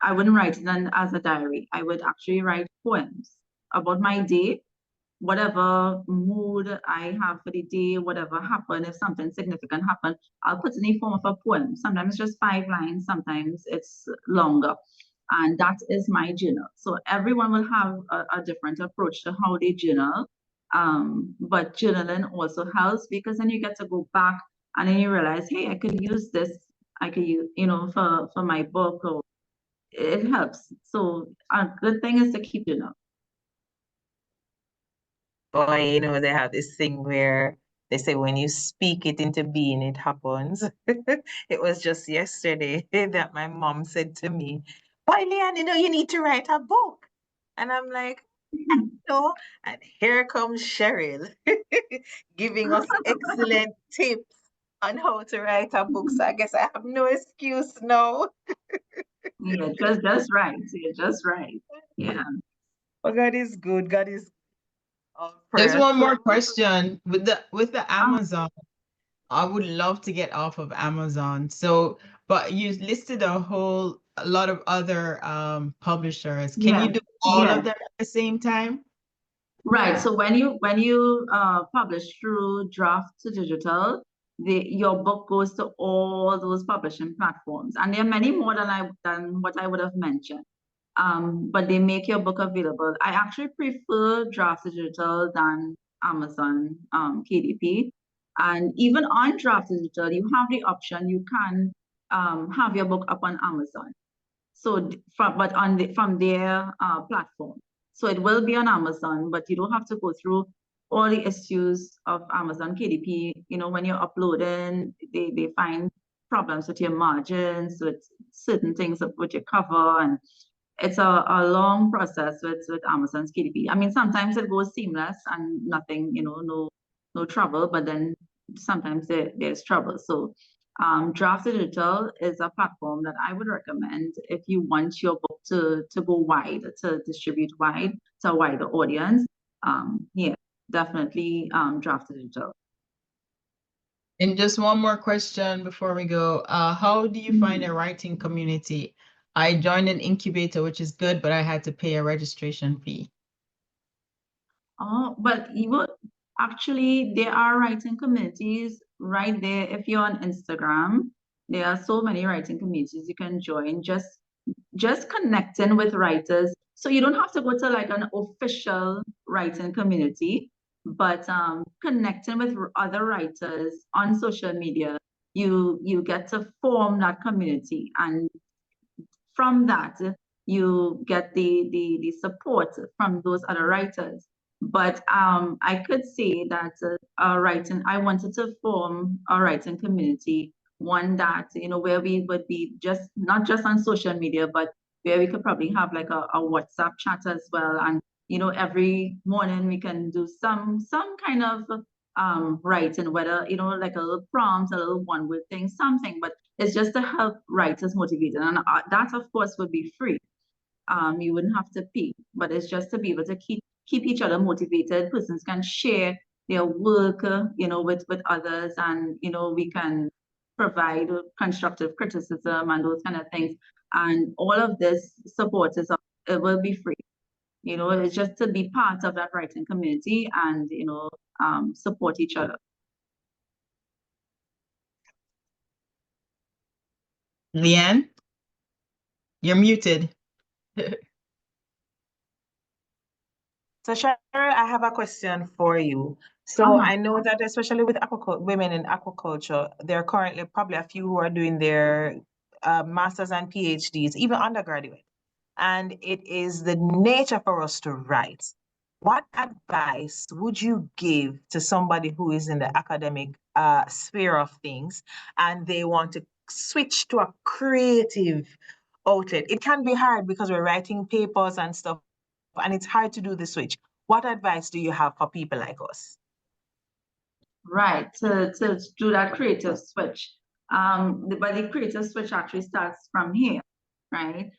I wouldn't write it as a diary. I would actually write poems about my day, whatever mood I have for the day, whatever happened. If something significant happened, I'll put it in the form of a poem. Sometimes it's just 5 lines, sometimes it's longer. And that is my journal. So everyone will have a different approach to how they journal. But journaling also helps, because then you get to go back and then you realize, hey, I could use this. I could use, you know, for my book, or it helps. So a good thing is to keep doing it. Boy, you know, they have this thing where they say when you speak it into being, it happens. It was just yesterday that my mom said to me, Boy, Leanne, you know, you need to write a book. And I'm like, no. And here comes Cheryl giving us excellent tips on how to write a book. So I guess I have no excuse now. Yeah, just right. Yeah, just right. Yeah. But God is good. God is There's prayer. one more question with the Um, Amazon. I would love to get off of Amazon. So, but you listed a lot of other publishers. Can yeah, you do all yeah. of them at the same time? Right. So when you publish through draft to digital, your book goes to all those publishing platforms, and there are many more than what I would have mentioned. But they make your book available. I actually prefer draft to digital than Amazon KDP, and even on draft to digital, you have the option you can have your book up on Amazon. So but from their platform. So it will be on Amazon, but you don't have to go through all the issues of Amazon KDP. You know, when you're uploading, they find problems with your margins, with certain things with your cover, and it's a long process with Amazon's KDP. I mean, sometimes it goes seamless and nothing, no trouble, but then sometimes there's trouble. So Draft Digital is a platform that I would recommend if you want your book to go wide, to distribute wide to a wider audience. Yeah, definitely Draft Digital. And just one more question before we go. How do you find a writing community? I joined an incubator, which is good, but I had to pay a registration fee. Oh, but you would actually, there are writing communities right there. If you're on Instagram, there are so many writing communities you can join. Just connecting with writers. So you don't have to go to like an official writing community, but connecting with other writers on social media, you get to form that community, and from that you get the support from those other writers. But I could say that writing, I wanted to form a writing community, one that, where we would be just not just on social media, but where we could probably have like a WhatsApp chat as well. And every morning we can do some kind of writing, whether like a little prompt, a little one word thing, something, but it's just to help writers motivated. And that, of course, would be free. You wouldn't have to pay, but it's just to be able to keep each other motivated. Persons can share their work, with others, and we can provide constructive criticism and those kind of things. And all of this support it will be free. It's just to be part of that writing community and support each other. Leanne, you're muted. So, Cheryl, I have a question for you. So, Uh-huh. I know that especially with women in aquaculture, there are currently probably a few who are doing their masters and PhDs, even undergraduate. And it is the nature for us to write. What advice would you give to somebody who is in the academic sphere of things and they want to switch to a creative outlet? It can be hard because we're writing papers and stuff, and it's hard to do the switch. What advice do you have for people like us? Right, to do that creative switch. But the creative switch actually starts from here, right?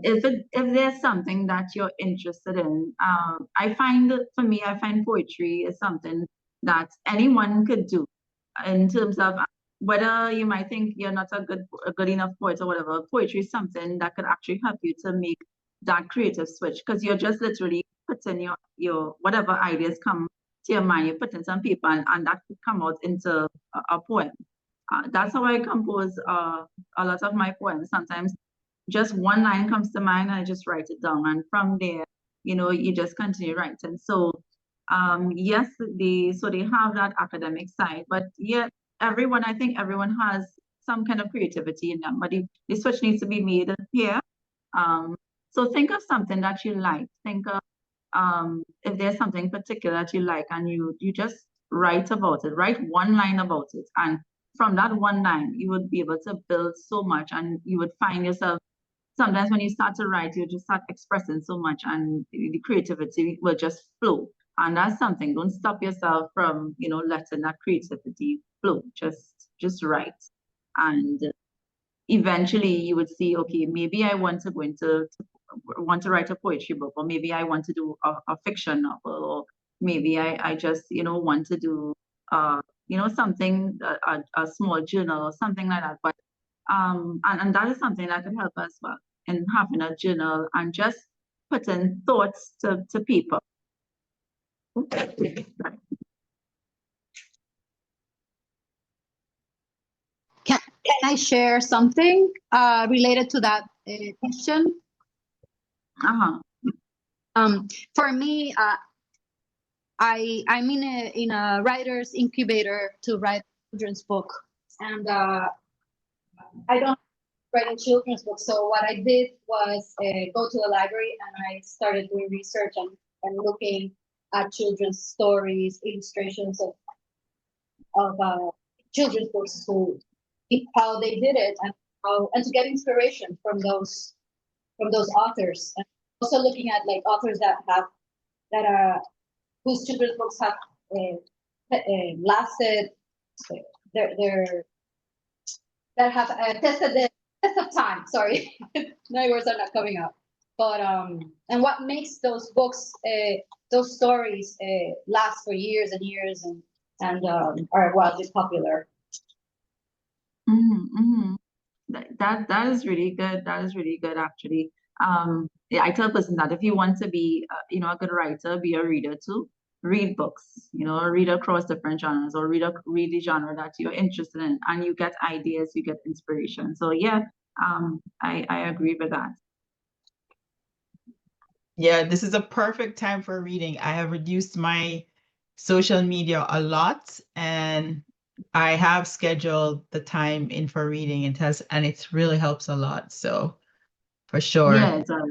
If there's something that you're interested in, I find that for me, I find poetry is something that anyone could do in terms of whether you might think you're not a good enough poet or whatever. Poetry is something that could actually help you to make that creative switch, because you're just literally putting your whatever ideas come to your mind, you put in some paper, and that could come out into a poem. That's how I compose a lot of my poems. Sometimes just one line comes to mind and I just write it down. And from there, you just continue writing. So yes, they have that academic side, but yet I think everyone has some kind of creativity in them. But the switch needs to be made here, So think of something that you like. Think of if there's something particular that you like, and you just write about it. Write one line about it, and from that one line, you would be able to build so much, and you would find yourself. Sometimes when you start to write, you just start expressing so much, and the creativity will just flow. And that's something. Don't stop yourself from, letting that creativity flow. Just write, and eventually you would see, okay, maybe I want to go into want to write a poetry book, or maybe I want to do a fiction novel, or maybe I just want to do something, a small journal or something like that. But and that is something that could help us well in having a journal and just putting thoughts to people. Can I share something related to that question? Uh-huh. For me, I'm in a writer's incubator to write a children's book, and I don't write a children's book. So what I did was go to a library, and I started doing research and looking at children's stories, illustrations of children's books, to how they did it, and to get inspiration from those authors, and also looking at like authors that are whose children's books have lasted their that have tested the test of time. Sorry, my words are not coming out. But and what makes those books, those stories, last for years and years, and are wildly popular. Mm-hmm, mm-hmm. That is really good. That is really good, actually. Yeah, I tell a person that if you want to be, a good writer, be a reader too. Read books, read across different genres, or read the genre that you're interested in, and you get ideas, you get inspiration. So yeah, I agree with that. Yeah, this is a perfect time for reading. I have reduced my social media a lot, and I have scheduled the time in for reading. And it really helps a lot. So for sure. Yeah, it does.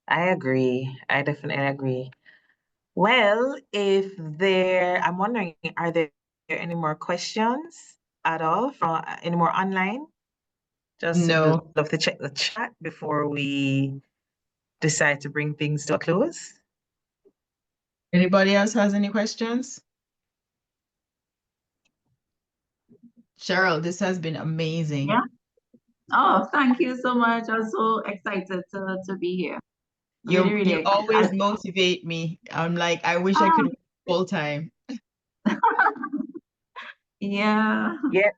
I agree. I definitely agree. Well, I'm wondering, are there any more questions at all from any more online? Just would No. love to check the chat before we decide to bring things to a close. Anybody else has any questions? Sherell, this has been amazing. Yeah. Oh, thank you so much. I'm so excited to be here. Really, really You excited. always motivate me. I'm like, I wish I could work full time. Yeah. Yeah.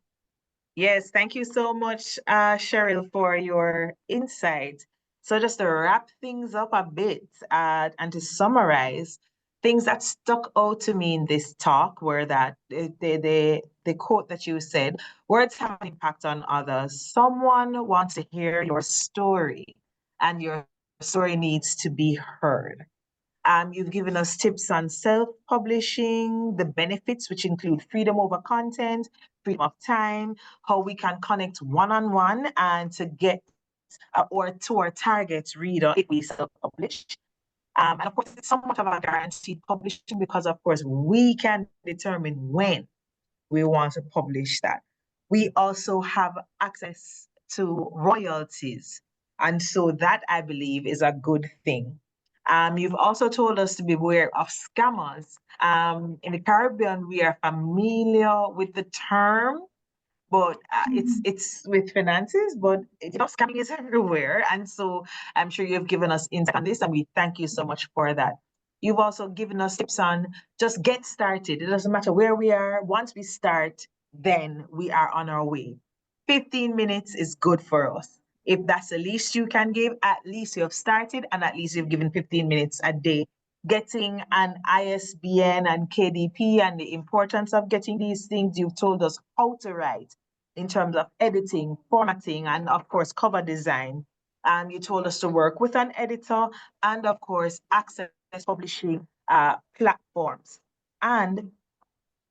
Yes, thank you so much, Sherell, for your insight. So just to wrap things up a bit, and to summarize, things that stuck out to me in this talk were that the quote that you said, words have an impact on others. Someone wants to hear your story, and your story needs to be heard. You've given us tips on self-publishing, the benefits, which include freedom over content, freedom of time, how we can connect one-on-one and to get or to our target reader if we self-publish. And of course, it's somewhat of a guaranteed publishing because, of course, we can determine when we want to publish that. We also have access to royalties. And so that, I believe, is a good thing. You've also told us to be aware of scammers. In the Caribbean, we are familiar with the term, but it's with finances, but scamming is everywhere. And so I'm sure you've given us insight on this, and we thank you so much for that. You've also given us tips on just get started. It doesn't matter where we are. Once we start, then we are on our way. 15 minutes is good for us. If that's the least you can give, at least you have started, and at least you've given 15 minutes a day. Getting an ISBN and KDP and the importance of getting these things, you've told us how to write in terms of editing, formatting, and of course, cover design. You told us to work with an editor and of course, access publishing platforms. And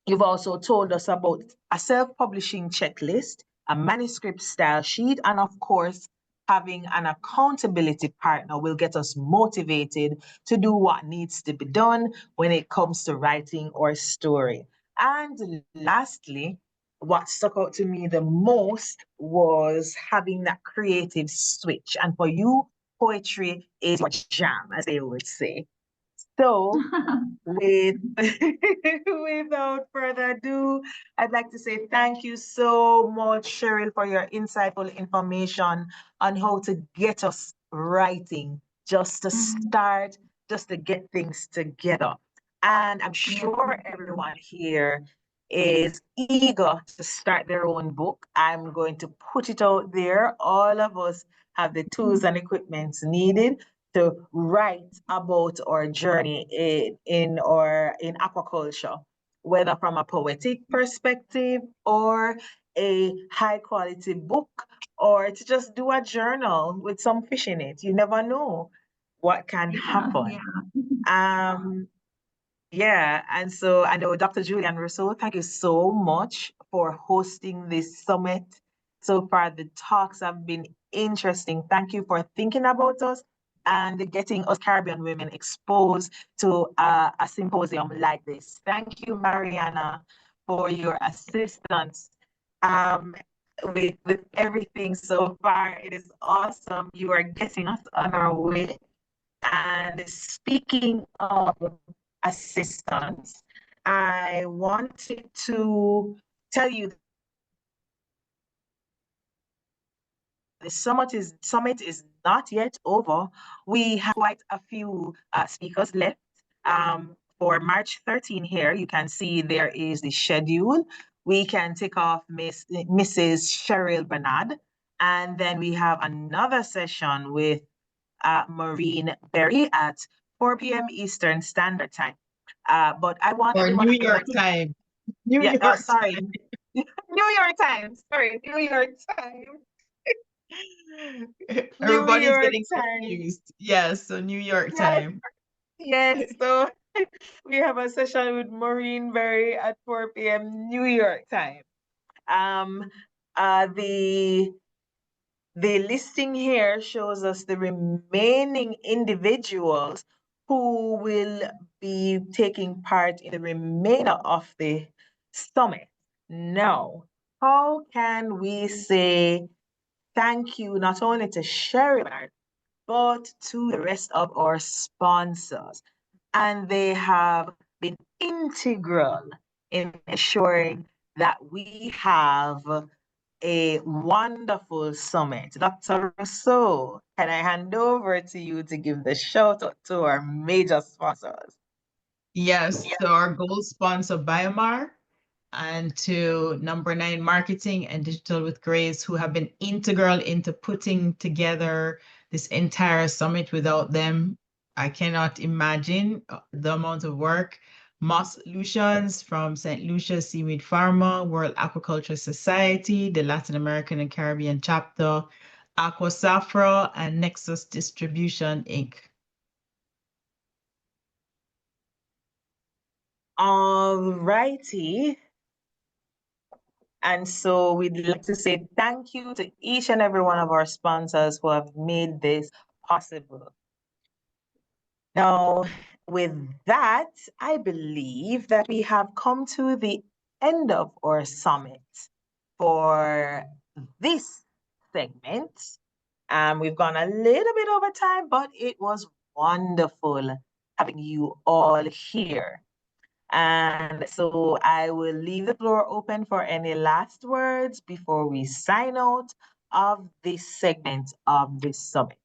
you've also told us about a self-publishing checklist, a manuscript style sheet, and of course, having an accountability partner will get us motivated to do what needs to be done when it comes to writing our story. And lastly, what stuck out to me the most was having that creative switch. And for you, poetry is your jam, as they would say. So, with without further ado, I'd like to say thank you so much, Sherell, for your insightful information on how to get us writing, just to start, just to get things together. And I'm sure everyone here is eager to start their own book. I'm going to put it out there. All of us have the tools and equipments needed to write about our journey in aquaculture, whether from a poetic perspective or a high quality book, or to just do a journal with some fish in it. You never know what can happen. Um, yeah, and so I know Dr. Julian Rousseau, thank you so much for hosting this summit. So far, the talks have been interesting. Thank you for thinking about us and getting us Caribbean women exposed to a symposium like this. Thank you, Mariana, for your assistance with everything so far. It is awesome. You are getting us on our way. And speaking of assistance, I wanted to tell you the summit is not yet over. We have quite a few speakers left. For March 13 here, you can see there is the schedule. We can take off Mrs. Sherell Bernard, and then we have another session with Maureen Berry at 4 p.m. Eastern Standard Time. But I want Or everyone New to York time. New yeah, York sorry, time. New York time. Sorry, New York time. New Everybody's York getting time. confused. Yes, so New York Yes, time. yes. So we have a session with Maureen Berry at 4 p.m. New York time. Um, the listing here shows us the remaining individuals who will be taking part in the remainder of the summit. Now, how can we say thank you not only to Sherry, but to the rest of our sponsors? And they have been integral in ensuring that we have a wonderful summit. Dr. Rousseau, can I hand over to you to give the shout out to our major sponsors? Yes, so our gold sponsor Biomar and to Number 9 Marketing and Digital with Grace, who have been integral into putting together this entire summit. Without them, I cannot imagine the amount of work. Moss Solutions from St. Lucia Seaweed Pharma, World Aquaculture Society, the Latin American and Caribbean chapter, Aqua Safra, and Nexus Distribution, Inc. All righty. And so we'd like to say thank you to each and every one of our sponsors who have made this possible. Now, with that, I believe that we have come to the end of our summit for this segment. We've gone a little bit over time, but it was wonderful having you all here. And so I will leave the floor open for any last words before we sign out of this segment of this summit.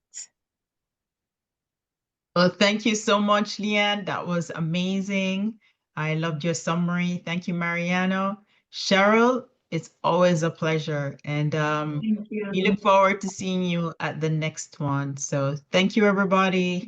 Well, thank you so much, Leanne. That was amazing. I loved your summary. Thank you, Mariano. Sherell, it's always a pleasure. And Thank you. we look forward to seeing you at the next one. So thank you, everybody.